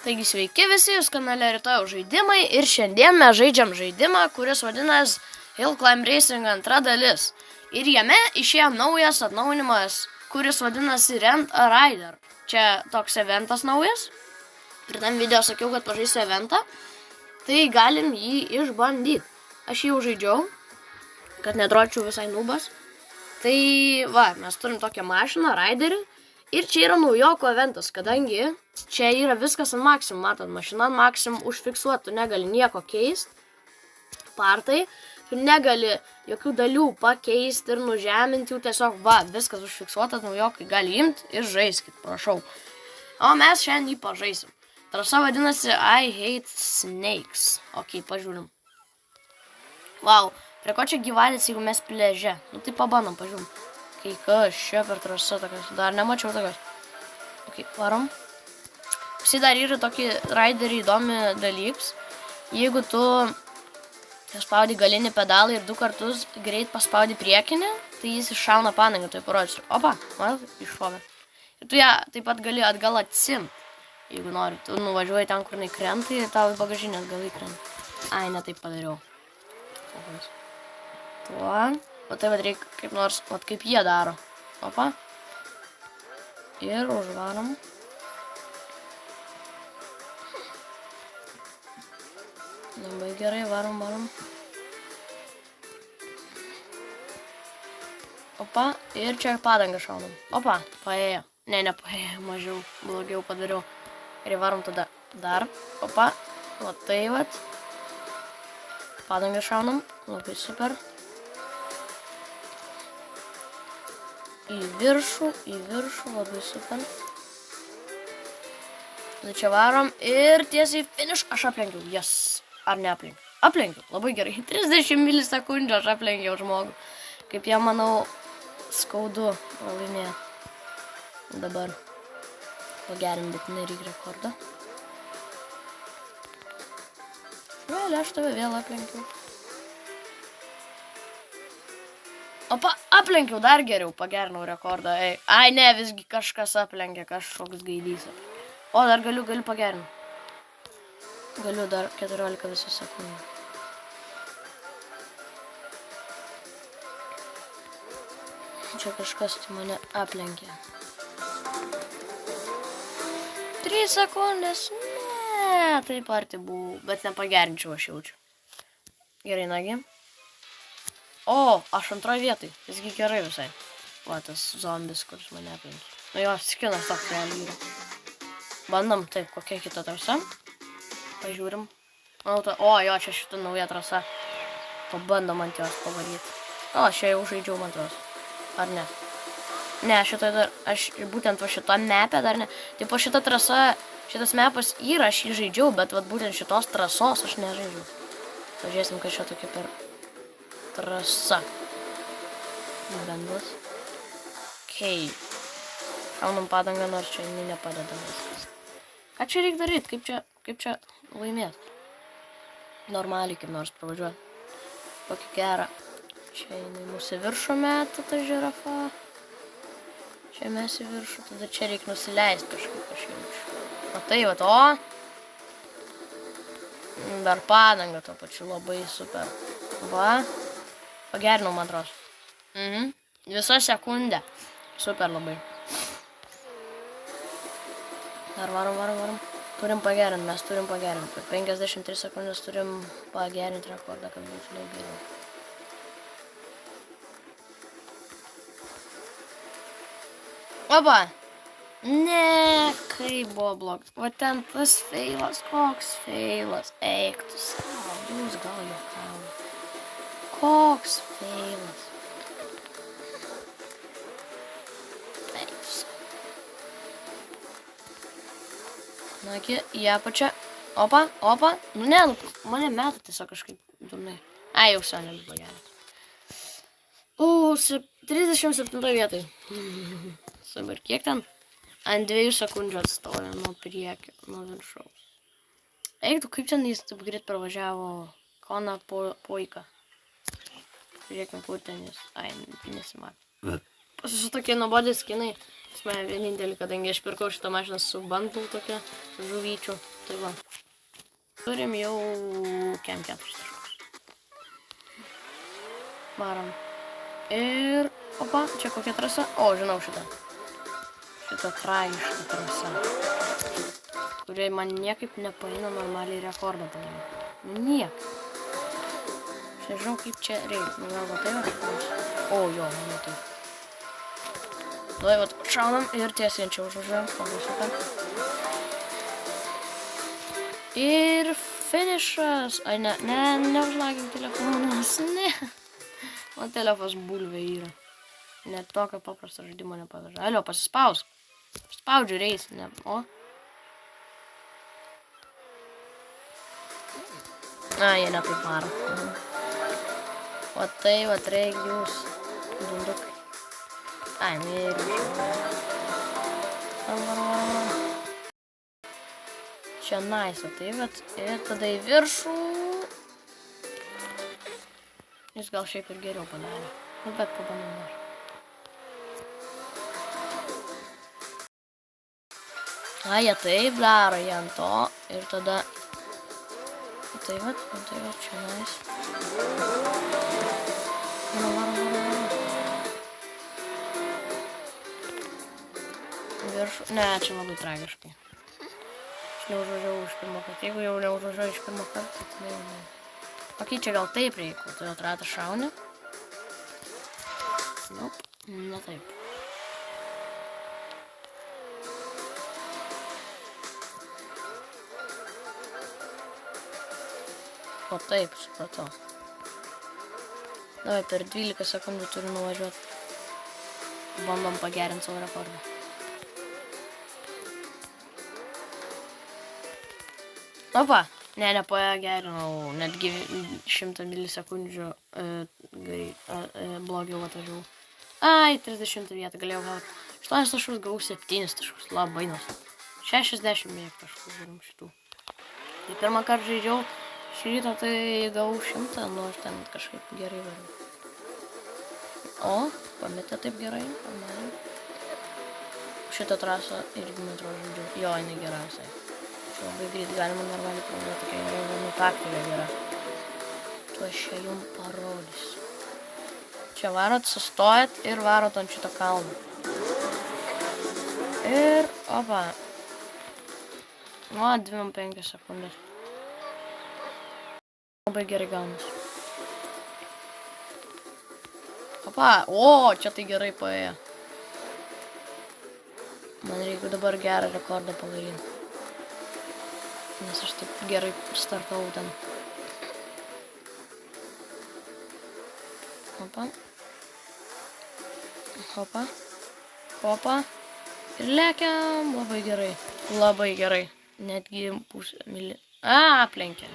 Taigi sveiki visi, jūs kanale Rytojaus žaidimai ir šiandien mes žaidžiam žaidimą, kuris vadinas Hill Climb Racing 2 dalis. Ir jame išėjo naujas atnaujinimas, kuris vadinasi Rent a Rider. Čia toks eventas naujas. Ir tam video sakiau, kad pažaisiu eventą, tai galim jį išbandyti. Aš jį jau žaidžiau, kad netrodyčiau visai nubas. Tai va, mes turim tokią mašiną, riderį. Ir čia yra naujoko eventas, kadangi čia yra viskas ant maksimum, matot, mašina ant maksimum užfiksuoti, tu negali nieko keisti, partai, tu negali jokių dalių pakeisti ir nužeminti, jų tiesiog, va, viskas užfiksuota, naujokai gali imti ir žaiskit, prašau. O mes šiandien jį pažaisim. Trasa vadinasi I Hate Snakes. Ok, pažiūrim. Vau, prie ko čia gyvatės, jeigu mes plieže? Nu tai pabandom, pažiūrim. Kai kas čia per trasą tokios, dar nemačiau tokios. Ok, varom. Visi dar yra tokį riderį įdomi dalyks. Jeigu tu paspaudi galinį pedalą ir 2 kartus greit paspaudi priekinį, tai jis iššauna padangą, tai parodysiu. Opa, matot, iššovė. Ir tu ją taip pat gali atgal atsimti, jeigu nori. Tu nuvažiuoji ten, kur jinai krenta ir tau į bagažinę atgal įkrenta. Ai, ne taip padariau. Tuo. O tai vad reikia kaip nors, vat kaip jie daro. Opa. Ir užvarom. Labai gerai, varom. Opa. Ir čia padangą šaunam. Opa, paėjo. Ne, nepaėjo, mažiau, blogiau padariau. Ir varom tada dar. Opa. Va tai vat. Padangą šaunam. Labai super. Į viršų, labai super. Tai čia varom ir tiesiai finish. Aš aplenkiau, yes. Ar neaplenkiau? Aplenkiau, labai gerai. 30 milisekundžių aš aplenkiau žmogų. Kaip jie, manau, skaudu laimėti. Dabar pagerinti būtinai reikia rekordą. Vėl aš tave vėl aplenkiau. Opa, aplenkiau dar geriau, pagerinau rekordą. Ai, ne, visgi kažkas aplenkė, kažkoks gaidys. O, dar galiu pagerinti. Galiu dar 14 visų sekundžių. Čia kažkas mane aplenkė. 3 sekundės, ne, taip arti buvau, bet nepagerinčiau aš jaučiu. Gerai, nagi. O, aš antroje vietoj, visgi gerai visai. Va, tas zombis, kuris mane aplenkė. Nu jo, skinas toks realiai yra. Bandom, taip, kokia kita trasa. Pažiūrim. O, jo, čia šita nauja trasa. Pabandom ant jos pavaryti. O, aš jau žaidžiau, man tos. Ar ne? Ne, šitą dar, aš būtent va šitą mapę dar ne. Taip, po šitą trasą, šitas mapas yra, aš jį žaidžiau, bet va būtent šitos trasos aš nežaidžiau. Pažiūrėsim, kad čia tokia per trasa. Bendras. Okei. Šaunam padangą, nors čia nepadeda viskas. Ką čia reikia daryti? Kaip čia laimėti? Normaliai kaip nors pravažiuoti. Kokį gerą. Čia jinai mūsų viršų meta, ta žirafa. Čia mes į viršų, tada čia reikia nusileisti kažkaip aš jaučiu. O tai va to. Dar padangą to pačiu, labai super. Va. Pagerinau, man atrodo. Visą sekundę. Super labai. Dar varom. Turim pagerinti, mes turim pagerinti. 53 sekundės turim pagerinti rekordą, kad būtų daug geriau. Opa! Ne, kaip buvo blogas. Va ten tas feilas, koks feilas. Eik tu savo, jūs gal juokavo. Koks feilas. Eik tu savo. Nagi, į apačią. Opa. Nu ne, mane meta tiesiog kažkaip durnai. Ai, jau seniai pagerinti. 37 vietoj. Super, kiek ten? Ant 2 sekundžių atstoja nuo priekio, nuo viršaus. Eik tu, kaip ten jis taip greit pravažiavo Kona Poika. Žiūrėkim, kur ten jis. Ai, nesimatė. Su tokie nuobodės skinai. Pas mane vienintelį, kadangi aš pirkau šitą mašiną su bundle tokia žuvyčių. Tai va. Turim jau kem 4 taškus. Varom. Ir, opa, čia kokia trasa? O, žinau šitą. Šitą tragišką trasą. Kuriai man niekaip nepaina normaliai rekordą padaryti. Niek. Aš nežinau, kaip čia reikia. Nu, gal va tai va. O, jo, manau tai. Tuoj, vat, šaunam ir tiesiai ant čia užvažiuojam. Paklausite. Ir finišas. Ai, neužlagink telefonas. Ne. Man telefas bulvė yra. Net tokio paprasto žaidimo nepaveža. Alio, pasispaus. Spaudžiu reis. Ne. O. A, jie netaip varo. O tai, vat, reikia jūs. Dundukai. Ai, mėriu. Čia naisa, tai, bet ir tada į viršų. Jis gal šiaip ir geriau padarė. Nu, bet pabandom dar. A, jie taip daro, jie ant to. Ir tada... Tai va, čia nais. Varom. Viršų. Ne, čia labai tragiškai. Aš neužvažiavau iš pirmo kartą. Jeigu jau neužvažiavau iš pirmo kartą, tai jau ne. Ok, čia gal taip reikia. Tai atratą šaunį. Nup, ne taip. O taip, supratau. Davai, per 12 sekundžių turiu nuvažiuoti. Bandom pagerinti savo rekordą. Opa, ne, nepagerinau. Netgi 100 milisekundžių blogiau atvažiavau. Ai, 30 vietą galėjau gauti. 8 taškus gavau 7 taškus. Labai nors. 60 mėg taškus žiūrim šitų. Tai pirmą kartą žaidžiau. Šį rytą tai gavau 100, nu aš ten kažkaip gerai variu. O, pametė taip gerai, normaliai. Šitą trasą irgi metro žaidžiu. Jo, jinai gera visai. Čia labai greit galima normaliai pradėti, tokia yra vienų taktika gera. Tuo aš čia jums parodysiu. Čia varot, sustojat ir varot ant šito kalno. Ir, opa. Nu, 25 sekundės. Labai gerai gaunas. Opa, o, čia tai gerai paėjo. Man reikia dabar gerą rekordą padaryti. Nes aš taip gerai startavau ten. Opa. Opa. Opa. Ir lekiam. Labai gerai. Labai gerai. Netgi pusę mili... A, aplenkė.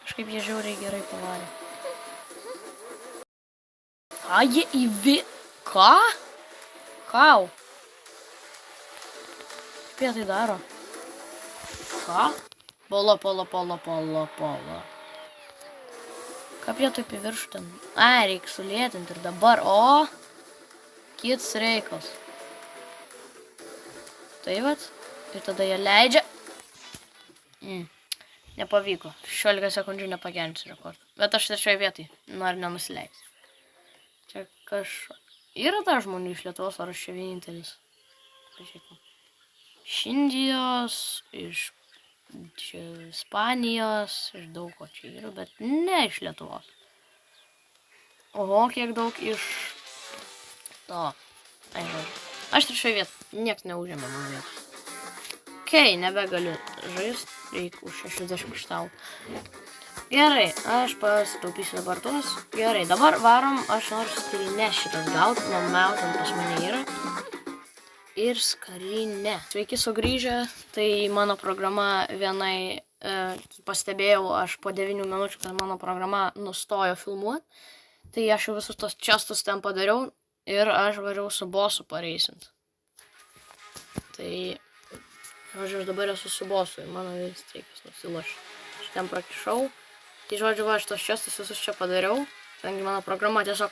Kažkaip jie žiauriai gerai pavarė. A, jie Ką? Kau? Kaip jie tai daro? Ką? Pala. Kaip jie taip į viršų ten? Ai, reikia sulėtinti ir dabar. O! Kits reikals. Tai vat. Ir tada jie leidžia. Nepavyko. 16 sekundžių nepagerinsiu rekordą. Bet aš trečioje vietoj. Noriu nenusileisti. Čia Yra dar žmonių iš Lietuvos, ar aš čia vienintelis. Pažiūrėkime. Iš Indijos, iš Ispanijos, iš daug ko čia yra, bet ne iš Lietuvos. Oho, kiek daug iš to. Ai, žodžiu. Aš trečioje vietoj. Nieks neužėmė mano vietos. Okei, nebegaliu žaisti. Reikia už 60 kštau. Gerai, aš pasitaupysiu dabar tuos. Gerai, dabar varom. Aš noriu skarinę šitas gauti. Mano ten pas mane yra. Ir skarinę. Sveiki sugrįžę. Tai mano programa vienai pastebėjau aš po 9 minučių, kad mano programa nustojo filmuoti. Tai aš jau visus tos čestus ten padariau. Ir aš važiau su bosu pareisint. Tai, žodžiu, aš dabar esu su bosu ir mano vis streikas nusilošė. Aš ten prakišau. Tai, žodžiu, aš tos čestus visus čia padariau. Kadangi mano programa tiesiog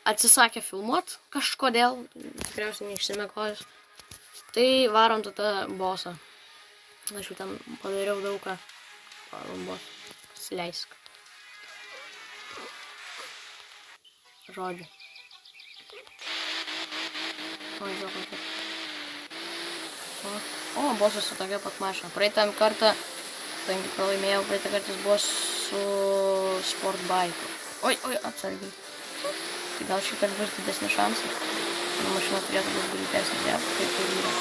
atsisakė filmuoti kažkodėl. Tikriausiai neišsimėkojus. Tai varom tada bosą. Aš jau ten padariau daug ką. Palambos. Pasileisk. Žodžiu. O, žiūrėk. O, bosas su tokia pat mašina. Praeitą kartą, kadangi pralaimėjau, praeitą kartą jis buvo su sportbaiku. Oi, atsargiai. Tai gal šį kartą bus didesnį šansą. Mano mašina turėtų būti greitesnė, kaip ir yra.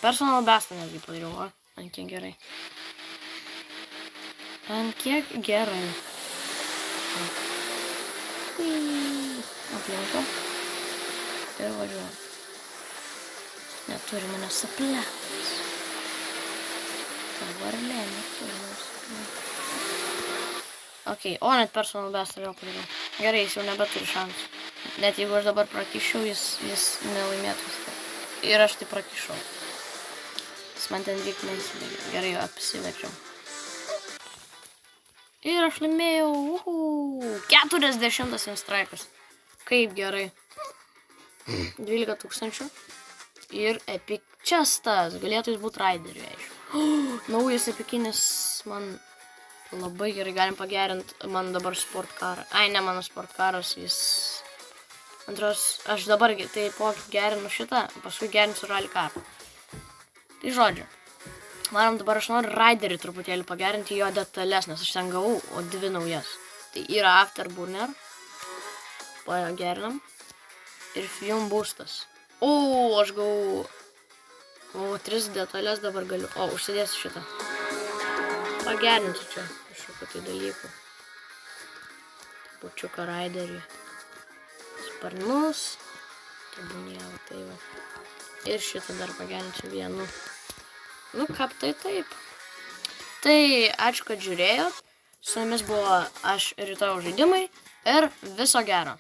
Personal bestą netgi padariau, o? Ant kiek gerai. Aplinko. Ir važiuoju. Neturi manęs aplenkti. Varlė, neturi manęs aplenkti. Ok, o net personal bestą vėl padariau. Gerai, jis jau nebeturi šansų. Net jeigu aš dabar prakiščiau, jis nelaimėtų. Ir aš tai prakišau. Jis man ten vyk neįsibaigė. Gerai, apsiverčiau. Ir aš laimėjau. 40 straikas. Kaip gerai. 12 000. Ir epic chestas. Galėtų jis būti raideriu, aišku. Naujas epikinis man labai gerai galim pagerinti. Man dabar sportkarą. Ai, ne mano sportkaras, jis... Antros, aš dabar tai gerinu šitą, paskui gerinsiu rally karą. Tai žodžiu. Varom dabar aš noriu raiderį truputėlį pagerinti jo detalės, nes aš ten gavau, o 2 naujas. Tai yra Afterburner. Pagerinam. Ir Fume Boostas. O, aš gavau... O, 3 detalės dabar galiu. O, užsidėsiu šitą. Pagerinsiu čia kažkokiu tai dalykų. Pučiuką raiderį. Sparnus. Tebūnėjau, tai va. Ir šitą dar pagerinsiu vienu. Nu, kaip tai taip. Tai ačiū, kad žiūrėjot. Su jumis buvo aš Rytojaus žaidimai. Ir viso gero.